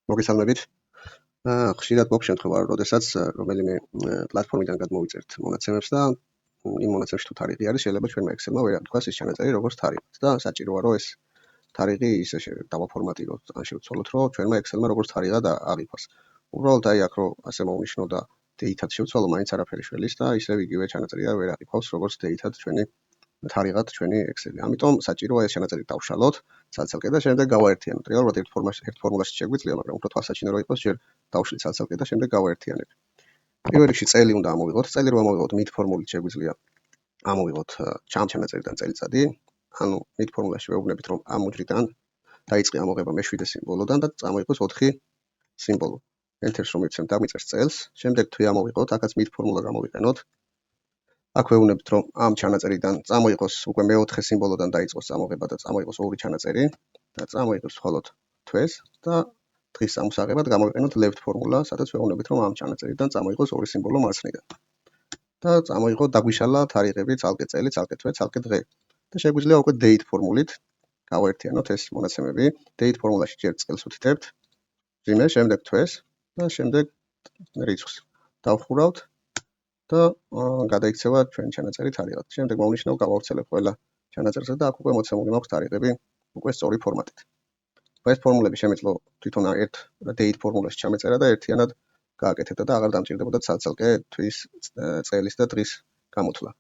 მოგესალმებით. ხშირად გვაქვს შემთხვევა, როდესაც რომელიმე პლატფორმიდან გადმოვიწერთ მონაცემებს და იმ მონაცემში თუ თარიღი არის, შეიძლება ჩვენმა Excel-მა ვერ აღთქვას ის ჩანაწერი როგორც თარიღი და საჭიროა რომ ეს თარიღი ისე დავაფორმატიროთ, ან შევცვალოთ, რომ ჩვენმა Excel-მა როგორც თარიღად აღიქვას. უბრალოდ აი აქ რომ ასე მოვნიშნო და date-ად შევცვალო, მაინც არაფერი შველის და ისევ იგივე ჩანაწერი ვერ აღიქვავს, როგორც date-ად ჩვენი თარიღად ჩვენი Excel-ი. ამიტომ საჭიროა ეს ჩანაწერი დავშალოთ ცალ-ცალკე და შემდეგ გავაერთიანოთ. რეალურად ერთ ფორმულაში შეგვიძლია, მაგრამ უფრო თვალსაჩინო რომ იყოს, ჯერ დავშლით ცალ-ცალკე და შემდეგ გავაერთიანებ. პირველ რიგში წელი უნდა ამოვიღოთ. წელი რომ ამოვიღოთ mid ფორმულით შეგვიძლია ამოვიღოთ ჩანაწერიდან წელიწადი. ანუ mid ფორმულაში ვეუბნებით, რომ ამ უჯრიდან დაიწყე ამოღება მე-7 სიმბოლოდან და წამოიღოს 4 სიმბოლო. enter-ს რომ მივცემთ, დაგვიწერს წელს. შემდეგ თუ ამოვიღოთ, აქაც mid ფორმულა გამოვიყენოთ. აქ ვეუბნებით, რომ ამ ჩანაწერიდან წამოიღოს უკვე მე-4 სიმბოლოდან დაიწყოს წამოღება და წამოიღოს ორი ჩანაწერი და წამოიღოს მხოლოდ თვეს და დღის ამოსაღებად გამოვიყენოთ left ფორმულა, სადაც ვეუბნებით, რომ ამ ჩანაწერიდან წამოიღოს ორი სიმბოლო მარცხნიდან. და წამოიღოთ დაგვიშალა თარიღები, ცალკე წელი, ცალკე თვე, ცალკე დღე. და შეგვიძლია უკვე date ფორმულით გავაერთიანოთ ეს მონაცემები. date ფორმულაში ჯერ წელს ვთითებთ, მძიმე, შემდეგ თვეს და შემდეგ რიცხვს. დავხურავთ და გადაიქცევა ჩვენი ჩანაწერი თარიღად. შემდეგ მოვნიშნავ, გავავრცელებ ყველა ჩანაწერზე და აქ უკვე მოცემული მაქვს თარიღები უკვე სწორი ფორმატით. ეს ფორმულები შემეძლო თვითონ ერთ date ფორმულაში ჩამეწერა და ერთიანად გააკეთებდა და აღარ დამჭირდებოდა ცალ-ცალკე თვის, წელის და დღის გამოთვლა.